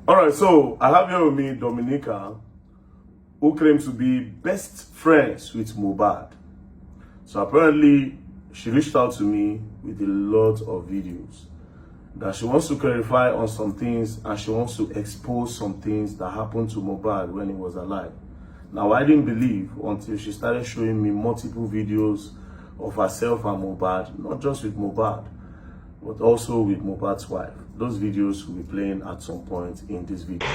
All right, so I have here with me Dominica, who claims to be best friends with MOHBAD. So apparently, she reached out to me with a lot of videos that she wants to clarify on some things, and she wants to expose some things that happened to MOHBAD when he was alive. Now, I didn't believe until she started showing me multiple videos of herself and MOHBAD, not just with MOHBAD, but also with MOHBAD's wife. Those videos will be playing at some point in this video.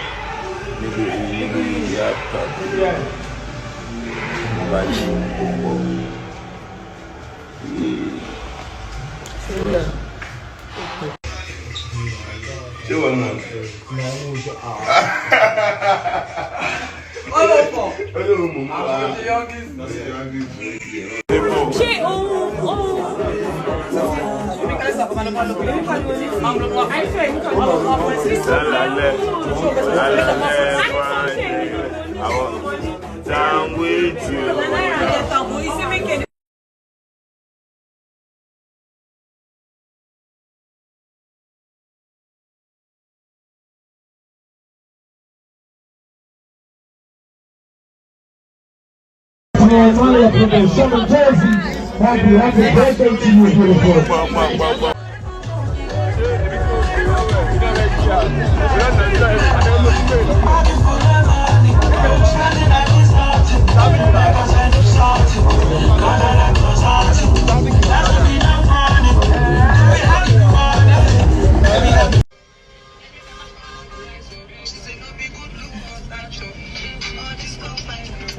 Down with you. Happy birthday to you, beautiful.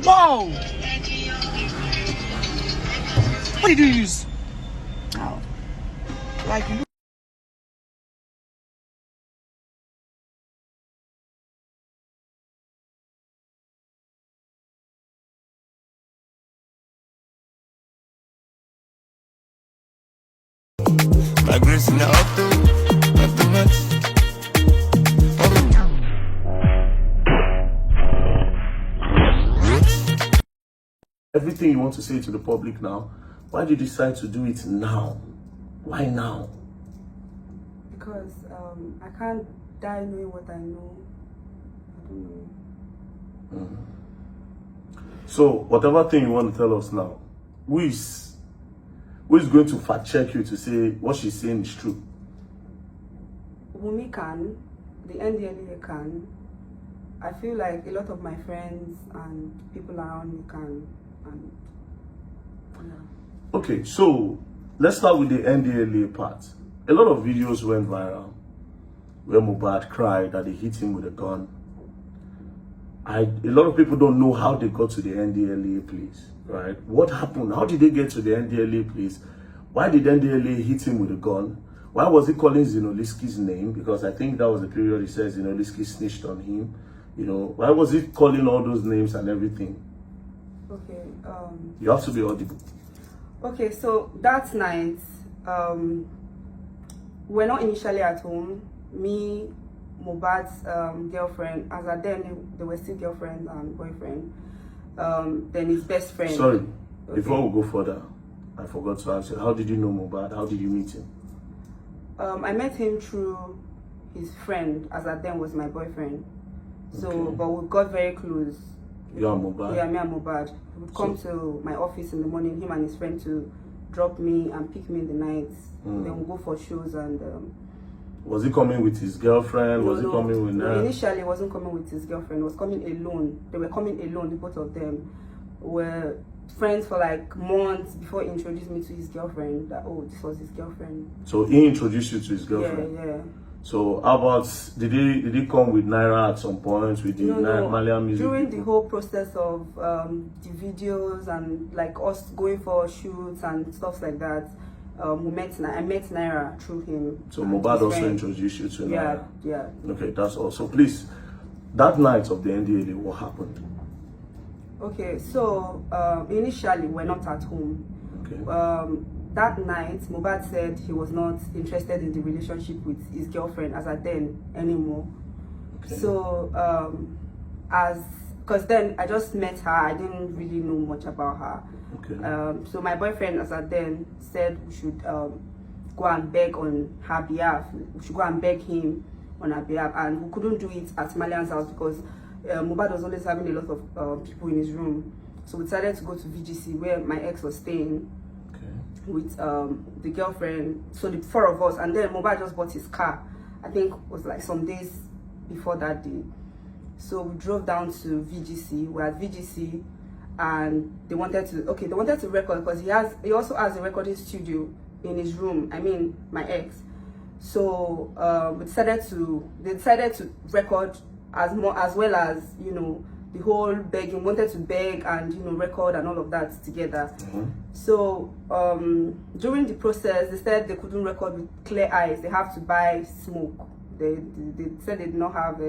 Whoa! What did you use? Oh. Like you. My grace in the automatic. Everything you want to say to the public now, why did you decide to do it now? Why now? Because I can't die knowing what I know. I don't know. So, whatever thing you want to tell us now, who is going to fact check you to say what she's saying is true? Wumi can, the NDLEA can. I feel like a lot of my friends and people around me can. And, yeah. Okay, so let's start with the NDLEA part. A lot of videos went viral where MOHBAD cried that they hit him with a gun. A lot of people don't know how they got to the NDLEA place, right? What happened? How did they get to the NDLEA place? Why did NDLEA hit him with a gun? Why was he calling Zinoliski's name? Because I think that was the period he says Zinoliski snitched on him. You know, why was he calling all those names and everything? Okay. You have to be audible. Okay, so that night, we're not initially at home. Me, MOHBAD's girlfriend, as at then they were still girlfriend and boyfriend. Then his best friend. Sorry, okay. Before we go further, I forgot to ask you, how did you know MOHBAD? How did you meet him? I met him through his friend, as at then was my boyfriend. So, okay. But we got very close. You are MOHBAD? Yeah, me and MOHBAD. He would come to my office in the morning, him and his friend to drop me and pick me in the night. Then we'll go for shows and... was he coming with his girlfriend? Was he coming with her? Initially, he wasn't coming with his girlfriend. He was coming alone. They were coming alone, the both of them. Were friends for like months before he introduced me to his girlfriend. That, oh, this was his girlfriend. So he introduced you to his girlfriend? Yeah, yeah. So how about, did he come with Naira at some point, with the Malian music? During the whole process of the videos and like us going for shoots and stuff like that, I met Naira through him. So MOHBAD also introduced you to Naira? Yeah. Okay, that's all. So please, that night of the NDLEA, what happened? Okay, so initially we're not at home. Okay. That night, MOHBAD said he was not interested in the relationship with his girlfriend as at then anymore. Okay. So, because then I just met her, I didn't really know much about her. Okay. So my boyfriend as at then said we should go and beg on her behalf. We should go and beg him on our behalf, and we couldn't do it at Malian's house because Mohbad was always having a lot of people in his room. So we decided to go to VGC where my ex was staying with the girlfriend. So the 4 of us, and then Mohbad just bought his car. I think it was like some days before that day. So we drove down to VGC. We're at VGC, and they wanted to record because he also has a recording studio in his room. I mean, my ex. So they decided to record as well as, you know, the whole begging, wanted to beg and, you know, record and all of that together. So during the process, they said they couldn't record with clear eyes. They have to buy smoke. They said they did not have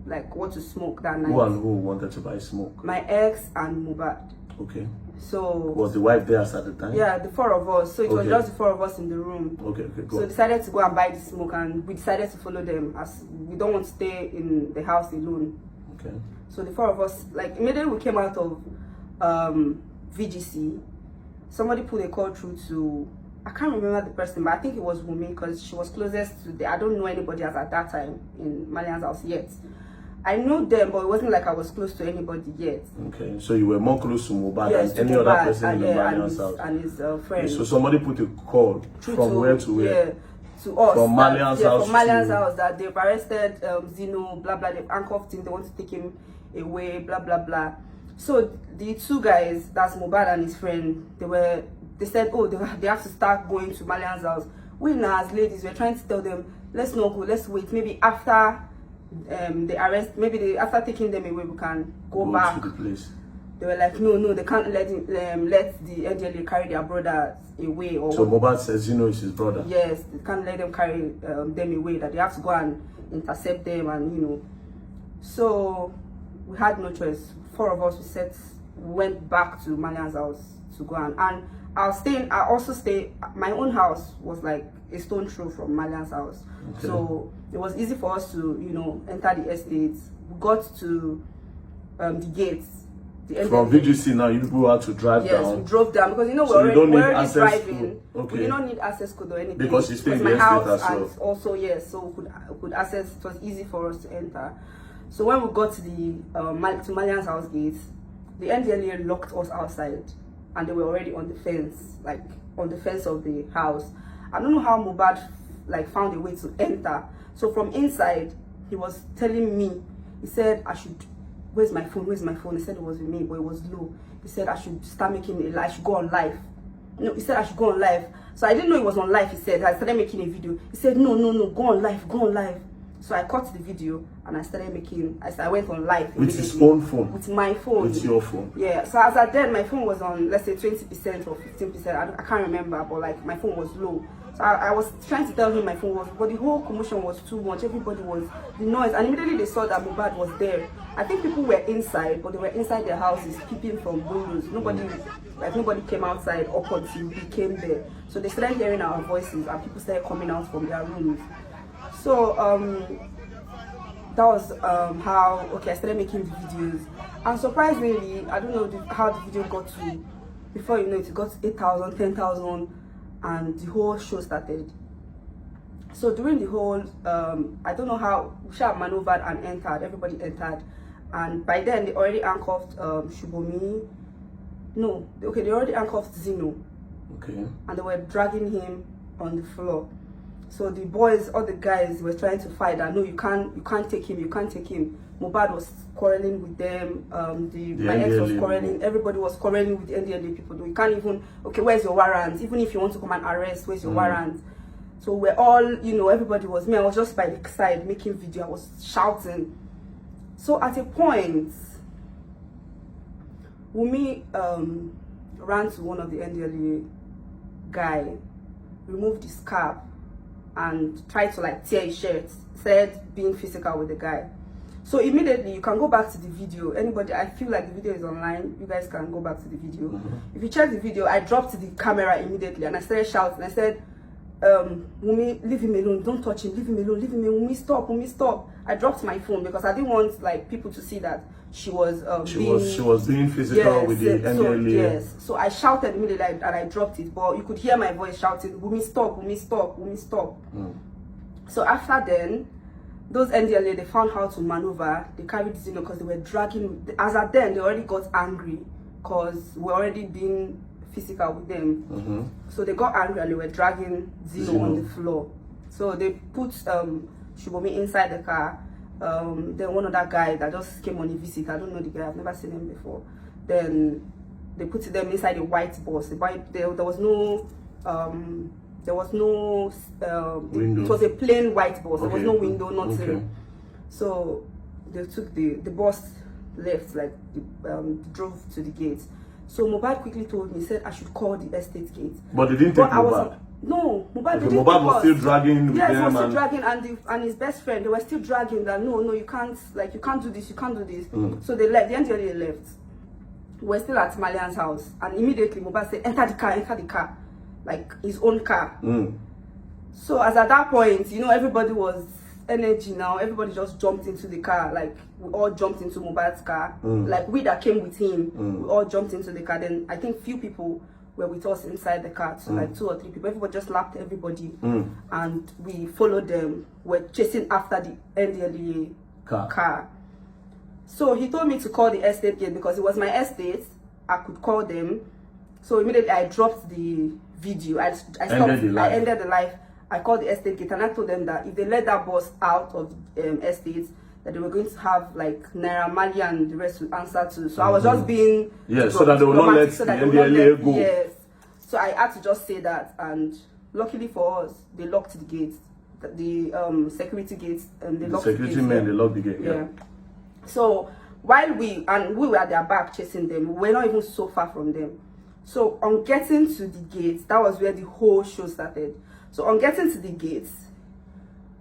like what to smoke that night. Who and who wanted to buy smoke? My ex and Mohbad. Okay. So was the wife there at the time? Yeah, the 4 of us. So it was just the 4 of us in the room. Okay, go. So we decided to go and buy the smoke, and we decided to follow them as we don't want to stay in the house alone. Okay. So the 4 of us, like immediately we came out of VGC, somebody put a call through to, I can't remember the person, but I think it was Wumi because she was closest to I don't know anybody as at that time in Malian's house yet. I know them, but it wasn't like I was close to anybody yet. Okay, so you were more close to Mohbad than any Mohbad, other person in the Malian's house. And his friend. So somebody put a call from where to where? Yeah, to us. From Malian's house. From Malian's house that they've arrested Zino, blah blah. They've handcuffed him. They want to take him away, blah blah blah. So the 2 guys, that's Mohbad and his friend, they said, oh, they have to start going to Malian's house. We now as ladies, we're trying to tell them, let's not go, let's wait. Maybe after the arrest, after taking them away, we can go back to the place. They were like, no, they can't let the NDLA carry their brothers away. Or so Mohbad says, you know, it's his brother. Yes, they can't let them carry them away. That they have to go and intercept them, and you know. So we had no choice. 4 of us went back to Malian's house to go and I also stay. My own house was like a stone throw from Malian's house. Okay. So it was easy for us to, you know, enter the estates. We got to the gates. From VGC now, you people had to drive down. Yes, we drove down because, you know, we're already driving. Okay. We don't need access code or anything. Because you stay in the estate as well. And also, yes, so we could access. It was easy for us to enter. So when we got to the to Malian's house gates, the NDLA locked us outside, and they were already on the fence, like on the fence of the house. I don't know how Mohbad like found a way to enter. So from inside, he was telling me, he said I should, where's my phone? He said it was with me, but it was low. He said I should start making I should go on live. No, he said I should go on live. So I didn't know it was on live. He said I started making a video. He said no, go on live. So I cut the video and I started making. I went on live with his own phone. With my phone. With your phone. Yeah. So as at then, my phone was on, let's say 20% or 15%. I can't remember, but like my phone was low. So I was trying to tell him my phone was, but the whole commotion was too much. Everybody was, the noise, and immediately they saw that Mohbad was there. I think people were inside, but they were inside their houses, peeping from windows. Nobody came outside up until we came there. So they started hearing our voices, and people started coming out from their rooms. So that was how I started making the videos. And surprisingly, I don't know how the video got to, before you know it got to 8,000, 10,000. And the whole show started. So during the whole, I don't know how, we maneuvered and entered, everybody entered. And by then, they already handcuffed Shubomi. No, okay, they already handcuffed Zino. Okay. And they were dragging him on the floor. So the boys, all the guys were trying to fight that, no, you can't take him. Mohbad was quarreling with them, my ex was quarreling, everybody was quarreling with the NDLA people. You can't even, okay, where's your warrant? Even if you want to come and arrest, where's your warrant? So we're all, you know, everybody was, I was just by the side making video, I was shouting. So at a point, Wumi ran to one of the NDLA guy, removed his cap, and tried to like tear his shirt, said being physical with the guy. So immediately, you can go back to the video. Anybody, I feel like the video is online. You guys can go back to the video. If you check the video, I dropped the camera immediately and I started shouting. I said, Wumi, leave him alone. Don't touch him. Leave him alone. Leave him alone. Wumi, stop. I dropped my phone because I didn't want like people to see that she was she was being physical with the NDLA. Yes. So I shouted immediately and I dropped it. But you could hear my voice shouting, Wumi, stop. So after then, those NDLA, they found how to maneuver. They carried Zeno because they were dragging. As at then, they already got angry because we're already being physical with them. So they got angry and they were dragging Zeno on the floor. So they put Shubomi inside the car. Then one other guy that just came on a visit. I don't know the guy. I've never seen him before. Then they put them inside a white bus. There was no window. It was a plain white bus. There was no window, nothing. So they took the bus left, like drove to the gate. So Mohbad quickly told me, said I should call the estate gate. But they didn't take Mohbad. No, Mohbad didn't. Mohbad was still dragging with them. Yes, he was still dragging, and his best friend, they were still dragging that no, you can't, like, you can't do this, you can't do this. So they left. The NDLA left. We're still at Malian's house, and immediately Mohbad said, enter the car, like his own car. So as at that point, you know, everybody was energy now. Everybody just jumped into the car, like we all jumped into Mohbad's car. Like we that came with him, we all jumped into the car. Then I think few people were with us inside the car, so like 2 or 3 people. Everybody just lapped everybody, and we followed them. We're chasing after the NDLA car. So he told me to call the estate gate because it was my estate. I could call them. So immediately I dropped the video. I ended the live. I called the estate gate and I told them that if they let that bus out of estate, that they were going to have like Naira Marley and the rest to answer to. So I was just being so that they will not let the NDLA go. Yes. So I had to just say that, and luckily for us, they locked the gates, the security gates, and they locked the security men. They locked the gate. Yeah. So while we were at their back chasing them, we were not even so far from them. So on getting to the gates, that was where the whole show started. So on getting to the gates,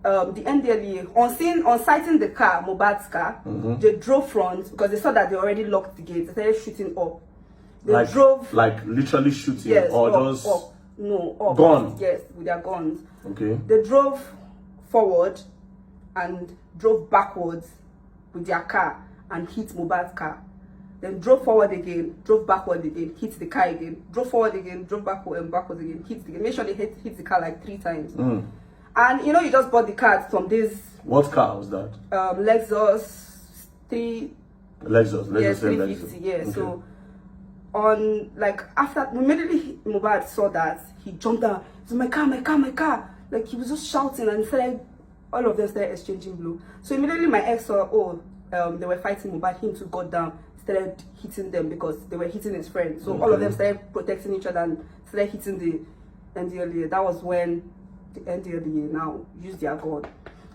the NDLA, on sighting the car, Mohbad's car, they drove front because they saw that they already locked the gates. They started shooting up. They drove like literally shooting, yes, or up, just up. No, up. Gun. Yes, with their guns. Okay. They drove forward and drove backwards with their car and hit Mohbad's car. Then drove forward again, drove backward again, hit the car again, drove forward again, drove backward and backwards again, hit the again. Make sure they hit the car like 3 times. And you know, you just bought the car from this. What car was that? Lexus 3. Lexus. Yes, 350. Yeah. Okay. So on after immediately Mohbad saw that, he jumped down. He said, my car. Like he was just shouting and all of them started exchanging blows. So immediately my ex saw, they were fighting Mohbad. Him too got down, started hitting them because they were hitting his friend. So all of them started protecting each other and started hitting the NDLA. That was when the NDLA now used their gun.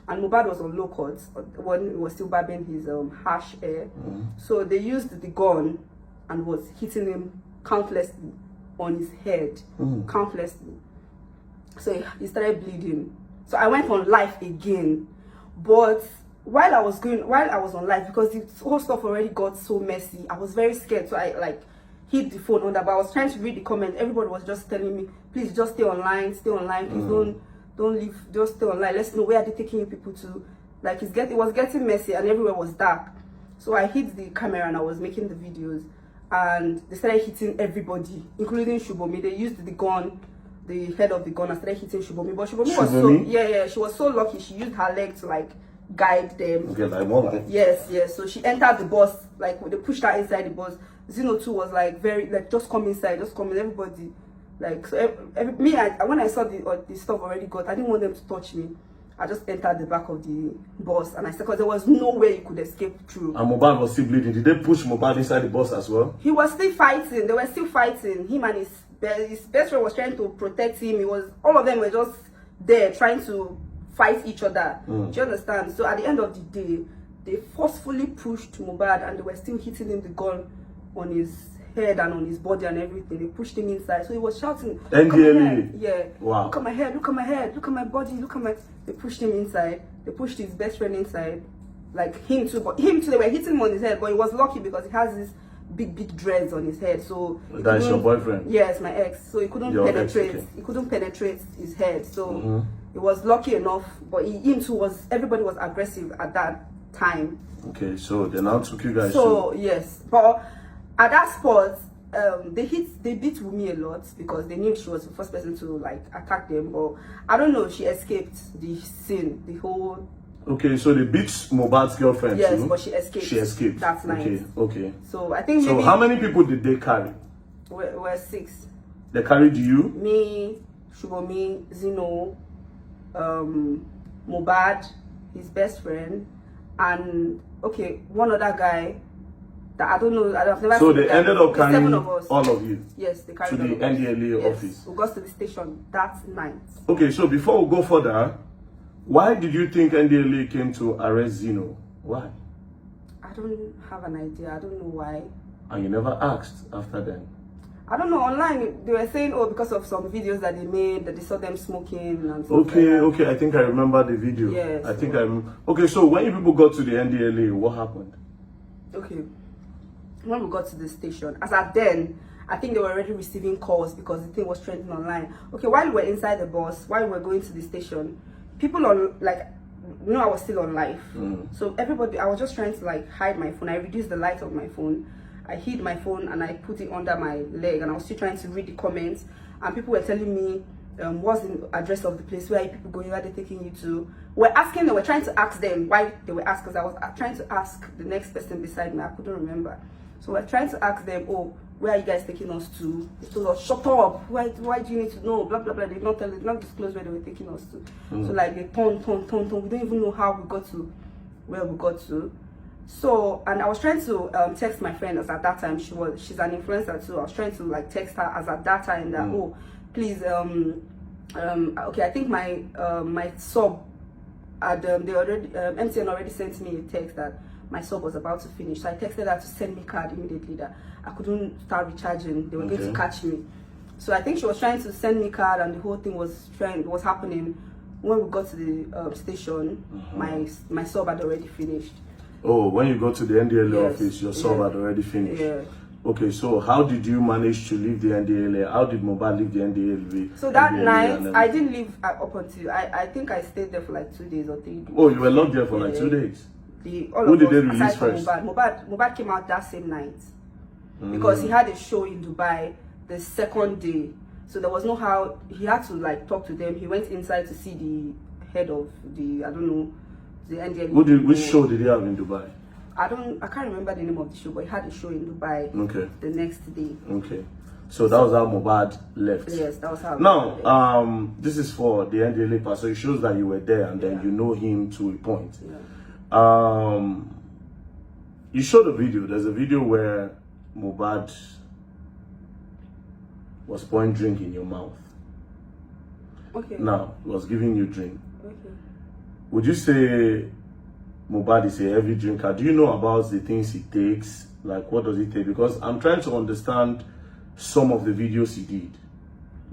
And Mohbad was on low cuts when he was still barbing his harsh hair. So they used the gun and was hitting him countlessly on his head, countlessly. So he started bleeding. So I went on live again, but while I was on live, because the whole stuff already got so messy, I was very scared. So I hit the phone on that, but I was trying to read the comments. Everybody was just telling me, please just stay online, please don't leave, just stay online. Let's know where are they taking you people to. Like it was getting messy and everywhere was dark. So I hit the camera and I was making the videos, and they started hitting everybody, including Shubomi. They used the gun, the head of the gun, and started hitting Shubomi. But Shubomi was so she was so lucky. She used her leg to guide them. Okay, like more like. Yes. So she entered the bus, they pushed her inside the bus. Zeno too was very just come inside, just come in. Everybody, so when I saw the stuff already got, I didn't want them to touch me. I just entered the back of the bus, and I said, because there was no way you could escape through. And Mohbad was still bleeding. Did they push Mohbad inside the bus as well? He was still fighting. They were still fighting. Him and his best friend was trying to protect him. All of them were just there trying to fight each other. Do you understand? So at the end of the day, they forcefully pushed Mohbad, and they were still hitting him the gun on his head and on his body and everything. They pushed him inside, so he was shouting, NDLA. Yeah. Wow. Look at my head, look at my head, look at my body, look at my. They pushed him inside. They pushed his best friend inside, him too. But him too, they were hitting him on his head. But he was lucky because he has this big dreads on his head. So that is your boyfriend? Yes, my ex. So he couldn't penetrate. Okay. He couldn't penetrate his head. So he was lucky enough. But him too everybody was aggressive at that time. Okay, so they now took you guys. So yes, but at that spot, they beat Wumi a lot because they knew she was the first person to attack them. But I don't know, she escaped the scene, the whole Okay, so they beat Mohbad's girlfriend Yes, too? but she escaped. She escaped. That night. Okay, okay. So I think So maybe how many people did they carry? we're 6. They carried you? Me, Shubomi, Zino, Mohbad, his best friend, and okay, one other guy that I don't know. I've never So seen they the guy. ended up The 7 carrying of us. all of you Yes, they carried to all the of us. NDLA Yes, office. we got to the station that night. Okay, so before we go further, why did you think NDLA came to arrest Zeno? Why? I don't have an idea. I don't know why. And you never asked after then? I don't know. Online, they were saying, oh, because of some videos that they made, that they saw them smoking and stuff Okay, like that. okay, I think I remember the video. Yes. I think Okay, so when you people got to the NDLA, what happened? Okay. When we got to the station, as at then, I think they were already receiving calls because the thing was trending online. Okay, while we were inside the bus, while we were going to the station, people on, like, you know, I was still on live. So everybody, I was just trying to like hide my phone. I reduced the light of my phone. I hid my phone and I put it under my leg, and I was still trying to read the comments, and people were telling me what's the address of the place, where are people going, where are they taking you to. They were trying to ask them why they were asked, because I was trying to ask the next person beside me. I couldn't remember. So we're trying to ask them, oh, where are you guys taking us to? They told us, shut up, why do you need to know, blah blah blah. They did not tell, they did not disclose where they were taking us to. So like they turn. We don't even know how we got to where we got to. So, and I was trying to text my friend, as at that time she's an influencer too. I was trying to like text her as at that time that oh, please okay, I think my my sub at they already MTN already sent me a text that my sub was about to finish. So I texted her to send me card immediately that I couldn't start recharging. They were going to catch me. So I think she was trying to send me card, and the whole thing was happening. When we got to the station, my sub had already finished. Oh, when you go to the NDLA Yes. office, your sub had already finished. Yeah. Okay, so how did you manage to leave the NDLA? How did Mohbad leave the NDLA? So that NDLA night, I didn't leave up until I think I stayed there for like 2 days or 3 days. Oh, you were locked there for like 2 days? Who did they release first? Mohbad came out that same night because he had a show in Dubai the second day. So there was no how he had to like talk to them. He went inside to see the head of the the NDLA. Which show did he have in Dubai? I can't remember the name of the show, but he had a show in Dubai. Okay. The next day. Okay. So that was how Mohbad left. Yes, that was how. Now, this is for the NDLA part, so it shows that you were there and then you know him to a point. Yeah. You showed a video. There's a video where Mohbad was pouring drink in your mouth. Okay. Now, he was giving you drink. Okay. Would you say Mohbad is a heavy drinker? Do you know about the things he takes? Like, what does he take? Because I'm trying to understand some of the videos he did.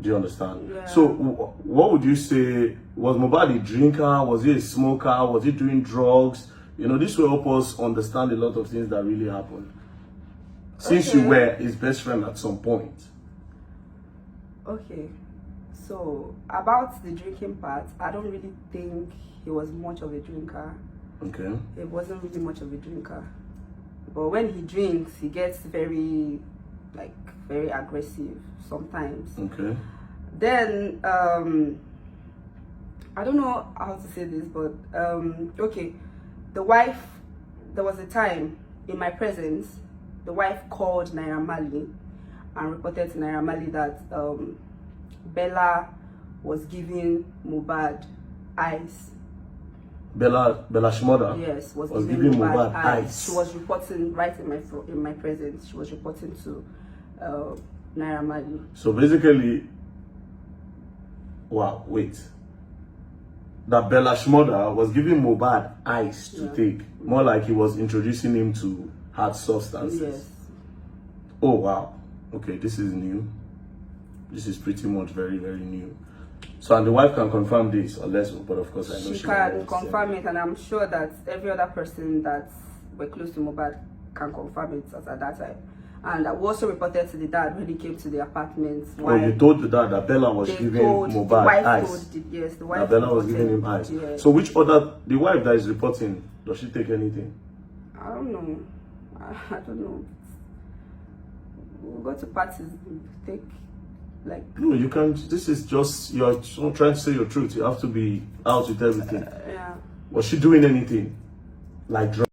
Do you understand? Yeah. So, what would you say? Was Mohbad a drinker? Was he a smoker? Was he doing drugs? You know, this will help us understand a lot of things that really happened. Since you were his best friend at some point. Okay. So, about the drinking part, I don't really think he was much of a drinker. Okay. He wasn't really much of a drinker. But when he drinks, he gets very aggressive sometimes. Okay. Then, I don't know how to say this, but, okay. The wife, there was a time in my presence, the wife called Naira Marley and reported to Naira Marley that Bella was giving Mohbad ice. Bella Shmurda? Yes, was giving Mohbad ice. She was reporting right in my presence. She was reporting to Naira Marley. So basically, wow, wait. That Bella Shmurda was giving Mohbad ice to take. More like he was introducing him to hard substances. Yes. Oh, wow. Okay, this is new. This is pretty much very, very new. So, and the wife can confirm this, unless, but of course I know she can confirm it, and I'm sure that every other person that were close to Mohbad can confirm it at that time. And I also reported to the dad when he came to the apartment. Oh, you told the dad that Bella was giving Mohbad ice? Yes, the wife. That Bella was giving him ice. Yes. So which other, the wife that is reporting, does she take anything? I don't know. I don't know. We'll go to parties, take like... No, you can't. This is just, you're trying to say your truth. You have to be out with everything. Yeah. Was she doing anything like drugs?